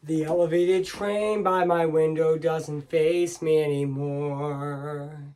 The elevated train by my window doesn't face me anymore.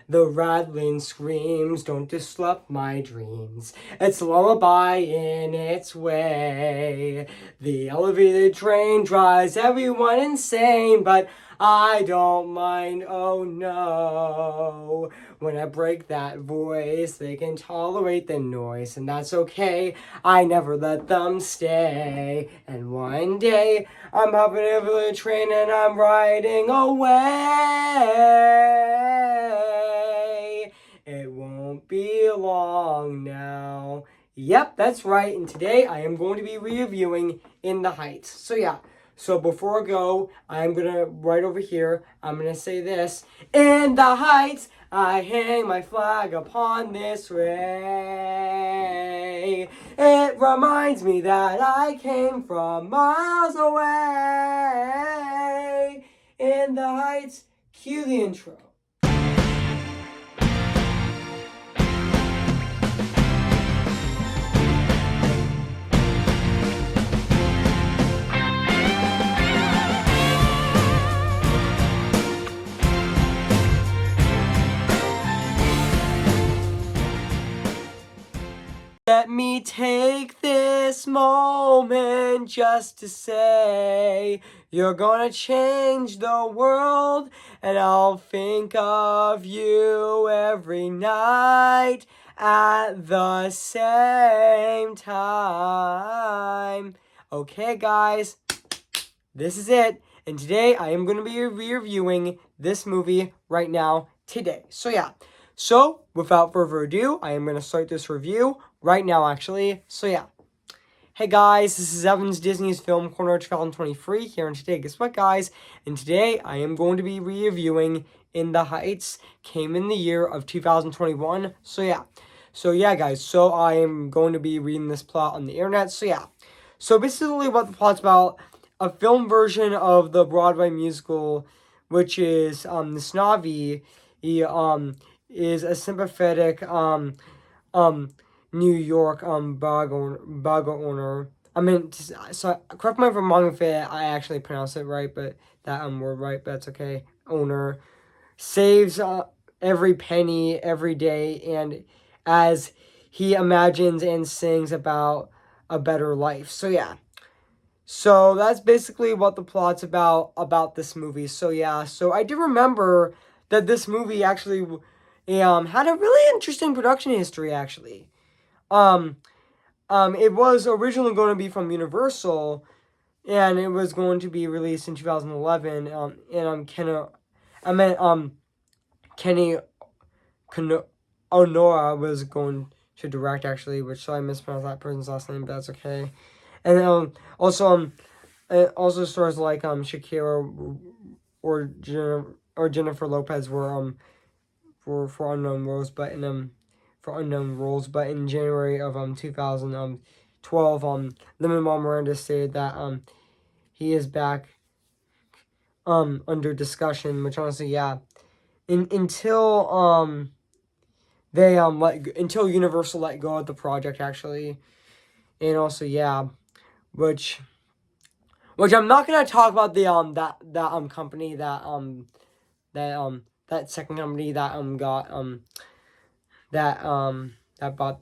The rattling screams don't disrupt my dreams. It's a lullaby in its way. The elevated train drives everyone insane, but I don't mind, oh no. When I break that voice, they can tolerate the noise, and that's okay. I never let them stay. And one day, I'm hopping over the train and I'm riding away. It won't be long now. Yep, that's right. And today I am going to be reviewing In the Heights. So yeah. So before I go, I'm gonna right over here. I'm gonna say this: In the heights, I hang my flag upon this ray. It reminds me that I came from miles away. In the heights, cue the intro. Let me take this moment just to say you're gonna change the world, and I'll think of you every night at the same time. Okay, guys, this is it. And today I am going to be reviewing this movie right now today. So yeah. So without further ado, I am going to start this review right now actually. So yeah. Hey guys, this is Evan's Disney's Film Corner 2023 here, and today, guess what guys? And today I am going to be reviewing In the Heights. Came in the year of 2021. So yeah. So yeah guys, so I am going to be reading this plot on the internet. So yeah. So basically what the plot's about: a film version of the Broadway musical, which is the Snowy. He is a sympathetic New York bug owner. I mean, so correct me if I'm wrong if I actually pronounce it right, but that word right, but that's okay. Owner saves every penny every day, and as he imagines and sings about a better life. So yeah. So that's basically what the plot's about this movie. So yeah, so I do remember that this movie actually had a really interesting production history actually. Um it was originally going to be from Universal, and it was going to be released in 2011. And Kenny Onora was going to direct actually, which so I mispronounced that person's last name, but that's okay. And also it also stars like Shakira or Jennifer Lopez were for unknown roles, but in January of 2012 Lin-Manuel Miranda stated that he is back under discussion, which honestly yeah, until until Universal let go of the project actually. And also yeah, which I'm not gonna talk about the that company that second company that got that bought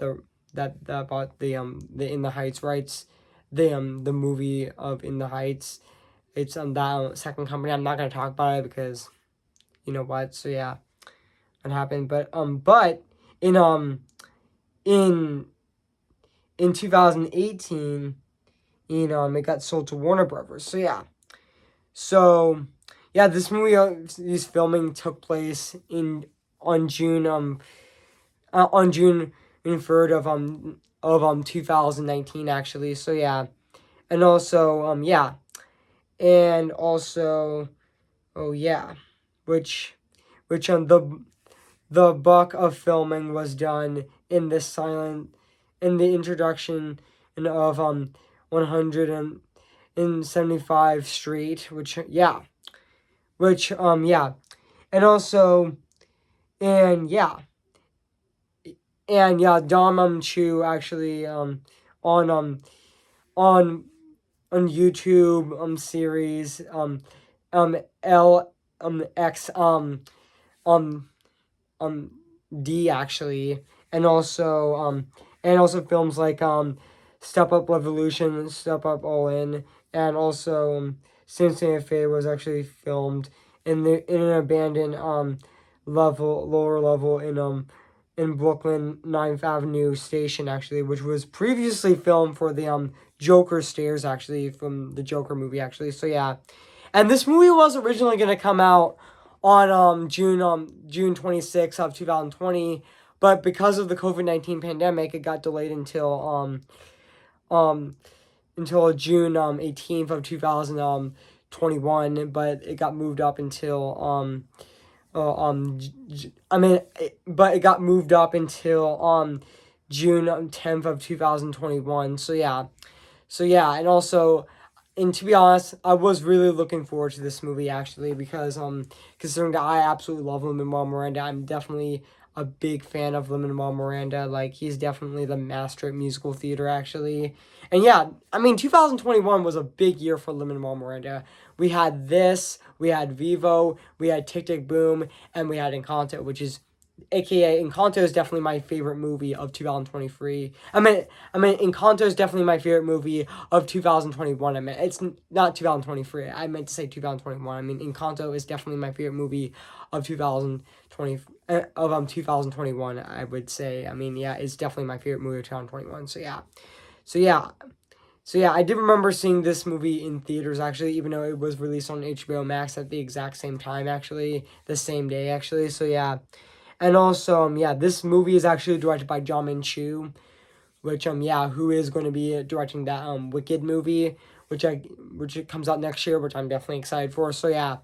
the In the Heights rights, the movie of In the Heights. It's that second company. I'm not gonna talk about it because you know what. So yeah, it happened. But in in 2018, it got sold to Warner Brothers. So yeah. So yeah, this movie, this filming took place on June on June 3rd of 2019 actually. So yeah, and also yeah, and also oh yeah, which the bulk of filming was done in the introduction of 175 Street, which yeah, yeah, and also and yeah. And yeah, Dom Chu actually on YouTube series L X um D actually, and also films like Step Up Revolution, Step Up All In, and also Symphony of Fate was actually filmed in an abandoned lower level in Brooklyn 9th Avenue station actually, which was previously filmed for the Joker stairs actually from the Joker movie actually. So yeah. And this movie was originally gonna come out on June 26th of 2020, but because of the COVID-19 pandemic, it got delayed um until June 18th of 2021, but it got moved up until but it got moved up until June 10th of 2021. So yeah. So yeah, and to be honest, I was really looking forward to this movie actually because considering that I absolutely love Lin-Manuel Miranda, I'm definitely a big fan of Lin-Manuel Miranda. Like he's definitely the master at musical theater actually. And yeah, I mean 2021 was a big year for Lin-Manuel Miranda. We had this, we had Vivo, we had Tick Tick Boom, and we had Encanto, which is AKA Encanto is definitely my favorite movie of 2023. Encanto is definitely my favorite movie of 2021. It's not 2023. I meant to say 2021. I mean, Encanto is definitely my favorite movie of 2020 of 2021. I would say. I mean, yeah, it's definitely my favorite movie of 2021. So yeah, so yeah. So yeah, I did remember seeing this movie in theaters actually, even though it was released on HBO Max at the exact same time actually, the same day actually. So yeah. And also, yeah, this movie is actually directed by John Min-Chu, which who is going to be directing that Wicked movie, which it comes out next year, which I'm definitely excited for. So yeah,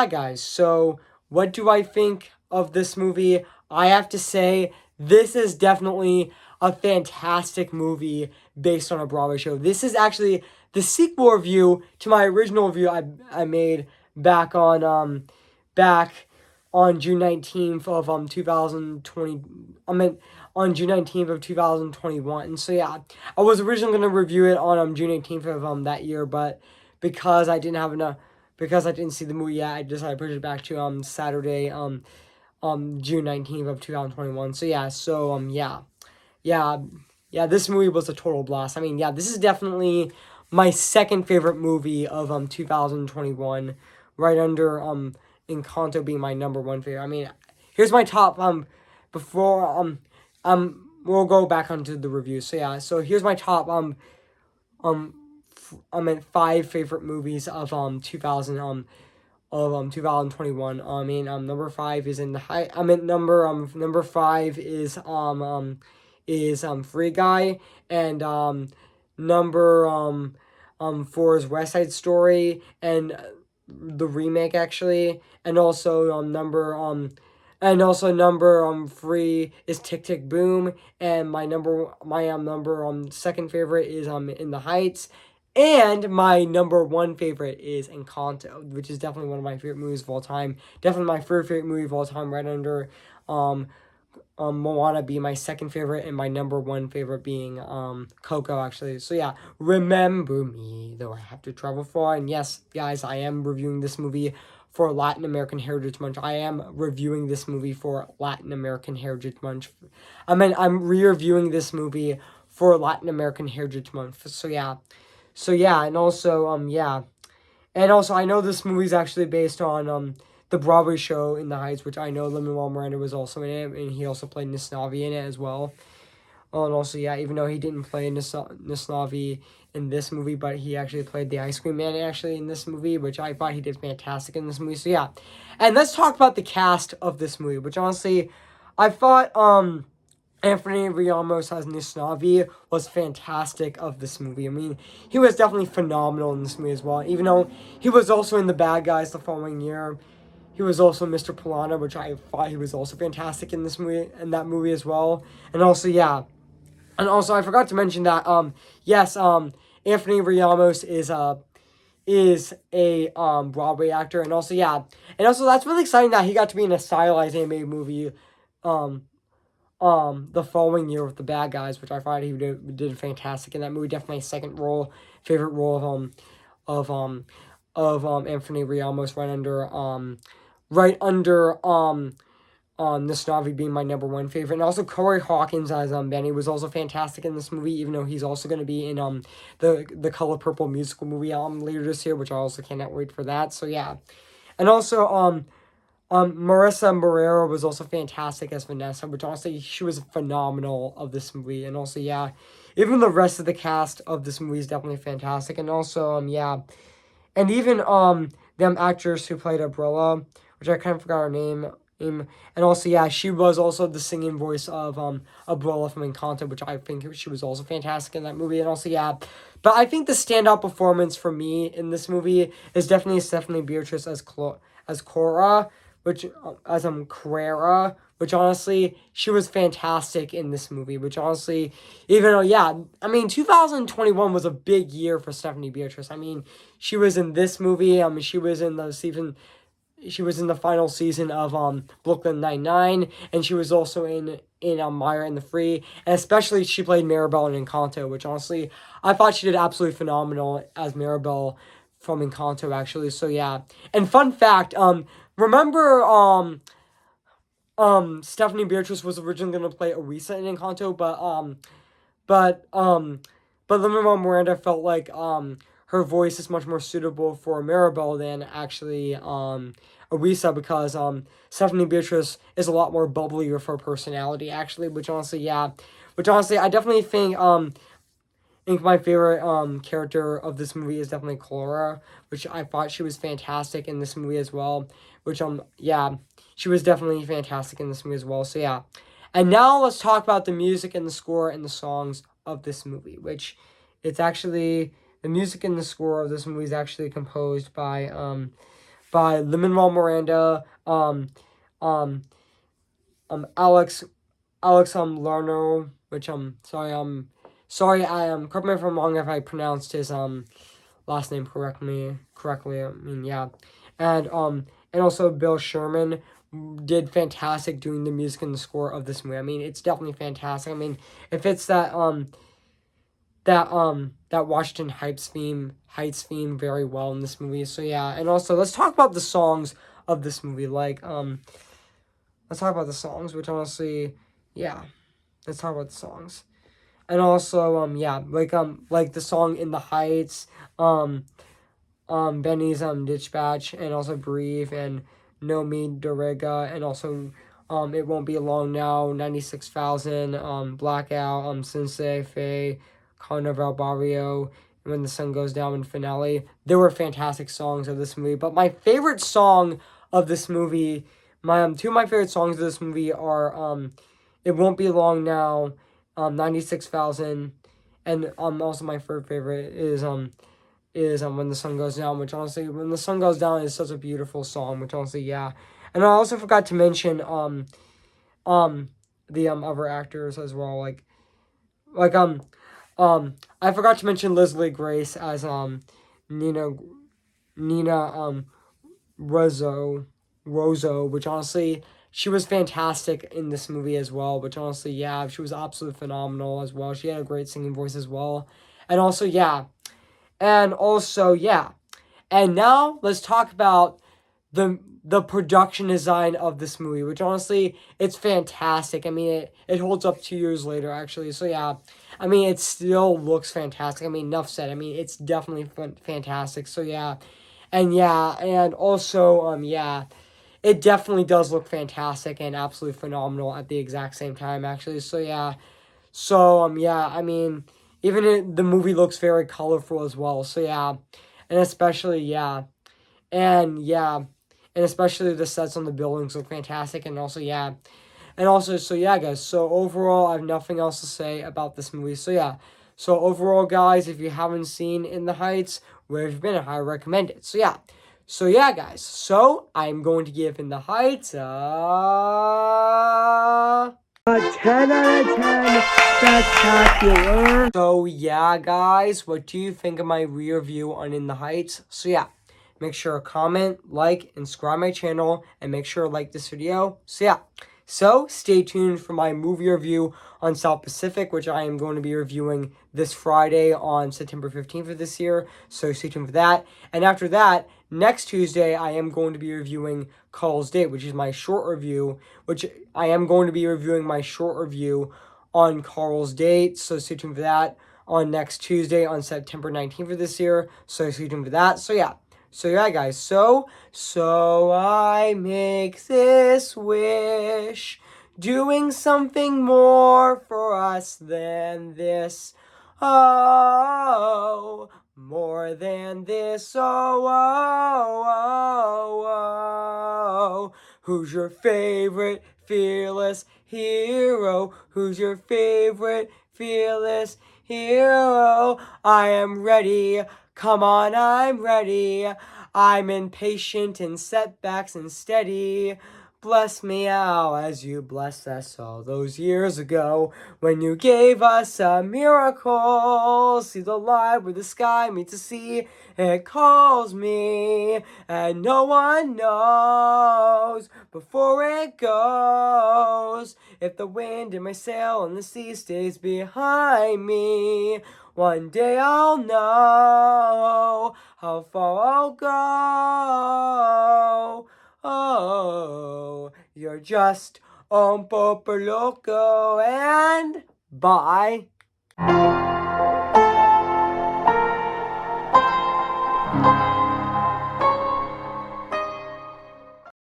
guys. So what do I think of this movie? I have to say this is definitely a fantastic movie based on a Broadway show. This is actually the sequel review to my original review I made back on June 19th of 2020. On June 19th of 2021. So yeah, I was originally going to review it on June 18th of that year, but because I didn't have enough because I didn't see the movie yet, I decided to push it back to Saturday June 19th of 2021. So yeah, yeah, this movie was a total blast. I mean, yeah, this is definitely my second favorite movie of 2021, right under Encanto being my number one favorite. I mean, here's my top before we'll go back onto the review. So yeah, so here's my top five favorite movies of 2021. I mean number 5 is in the high. I mean number 5 is Free Guy, and number 4 is West Side Story, and the remake actually, and also number 3 is Tick Tick Boom, and my number second favorite is In the Heights, and my number 1 favorite is Encanto, which is definitely one of my favorite movies of all time. Definitely my favorite movie of all time, right under Moana being my second favorite, and my number 1 favorite being Coco actually. So yeah, remember me though I have to travel far. And yes, guys, I am reviewing this movie for Latin American Heritage Month. I am reviewing this movie for Latin American Heritage Month. I'm re-reviewing this movie for Latin American Heritage Month. So yeah, and also and also I know this movie is actually based on the Broadway show In the Heights, which I know Lin-Manuel Miranda was also in it, and he also played Nisnavi in it as well. And also, yeah, even though he didn't play Nisnavi in this movie, but he actually played the Ice Cream Man actually in this movie, which I thought he did fantastic in this movie. So yeah, and let's talk about the cast of this movie, which honestly, I thought Anthony Ramos as Nisnavi was fantastic of this movie. I mean, he was definitely phenomenal in this movie as well, even though he was also in The Bad Guys the following year. He was also Mr. Polana, which I thought he was also fantastic in that movie as well. And also, yeah. And also, I forgot to mention that, yes, Anthony Ramos is a Broadway actor. And also, yeah. And also, that's really exciting that he got to be in a stylized animated movie, the following year with The Bad Guys, which I thought he did fantastic in that movie. Definitely his second role favorite role of Anthony Ramos, right under Navi being my number one favorite. And also Corey Hawkins as Benny was also fantastic in this movie, even though he's also going to be in the Color Purple musical movie later this year, which I also cannot wait for that. So yeah. And also Marissa Moreira was also fantastic as Vanessa, which honestly she was phenomenal of this movie. And also yeah, even the rest of the cast of this movie is definitely fantastic. And also yeah, and even them actors who played Umbrella, which I kind of forgot her name. And also, yeah, she was also the singing voice of Umbrella from Encanto, which I think she was also fantastic in that movie. And also, yeah, but I think the standout performance for me in this movie is definitely Stephanie Beatrice as Cora, which as Carrera, which honestly she was fantastic in this movie. Which honestly, even though yeah, I mean 2021 was a big year for Stephanie Beatrice. I mean, she was in this movie. She was in the season. She was in the final season of Brooklyn Nine-Nine, and she was also in Maya and the Free, and especially she played Maribel in Encanto, which honestly I thought she did absolutely phenomenal as Maribel from Encanto actually. So yeah, and fun fact, remember Stephanie Beatrice was originally gonna play Orisa in Encanto, but Lin-Manuel Miranda felt like her voice is much more suitable for Maribel than actually Orisa, because Stephanie Beatrice is a lot more bubbly with her personality actually, which honestly I definitely think my favorite character of this movie is definitely Clara, which I thought she was fantastic in this movie as well. Which yeah, she was definitely fantastic in this movie as well. So yeah. And now let's talk about the music and the score and the songs of this movie, which it's actually the music and the score of this movie is actually composed by Lin-Manuel Miranda, Alex Lerner, which sorry, correct me if I'm wrong if I pronounced his last name correctly. I mean, yeah, and also Bill Sherman did fantastic doing the music and the score of this movie. I mean, it's definitely fantastic. I mean, if it's that Washington Heights theme very well in this movie. So yeah, and also let's talk about the songs of this movie. Like let's talk about the songs, which honestly, yeah, let's talk about the songs. And also, yeah, like the song In the Heights, Benny's Dispatch, and also Breathe, and No Me Dorega, and also It Won't Be Long Now, 96,000, Blackout, Sensei, Faye, Carnaval Barrio, and When the Sun Goes Down, and Finale. They were fantastic songs of this movie, but my favorite song of this movie, two of my favorite songs of this movie are It Won't Be Long Now, 96,000, and also my third favorite is When the Sun Goes Down, which honestly, When the Sun Goes Down is such a beautiful song, which honestly, yeah. And I also forgot to mention the other actors as well, like I forgot to mention Leslie Grace as Nina Rosso, which honestly she was fantastic in this movie as well, which honestly, yeah, she was absolutely phenomenal as well. She had a great singing voice as well. And also, yeah. And also, yeah. And now let's talk about the production design of this movie, which honestly, it's fantastic. I mean, it holds up 2 years later, actually. So, yeah. I mean, it still looks fantastic. I mean, enough said. I mean, it's definitely fantastic. So, yeah. And, yeah. And also, yeah. It definitely does look fantastic and absolutely phenomenal at the exact same time, actually. So, yeah. So, yeah, I mean, the movie looks very colorful as well. So, yeah. And especially, yeah. And, yeah. And especially the sets on the buildings look fantastic. And also, yeah. And also, so, yeah, guys. So, overall, I have nothing else to say about this movie. So, yeah. So, overall, guys, if you haven't seen In the Heights, where have you been? I highly recommend it. So, yeah. So, yeah, guys. So, I'm going to give In the Heights a 10 out of 10 spectacular. So, yeah, guys. What do you think of my review on In the Heights? So, yeah. Make sure to comment, like, and subscribe my channel. And make sure to like this video. So, yeah. So stay tuned for my movie review on South Pacific, which I am going to be reviewing this Friday on September 15th of this year. So stay tuned for that. And after that, next Tuesday, I am going to be reviewing Carl's Date, which is my short review, which I am going to be reviewing my short review on Carl's Date. So stay tuned for that on next Tuesday on September 19th of this year. So stay tuned for that. So yeah, guys. So I make this wish, doing something more for us than this. Oh, more than this. Oh. Who's your favorite fearless hero? Who's your favorite fearless hero? I am ready. Come on, I'm ready. I'm impatient in setbacks and steady. Bless me now as you blessed us all those years ago when you gave us a miracle. See the light where the sky meets the sea. It calls me, and no one knows before it goes if the wind in my sail and the sea stays behind me. One day I'll know how far I'll go. Oh, you're just un poco loco, and bye.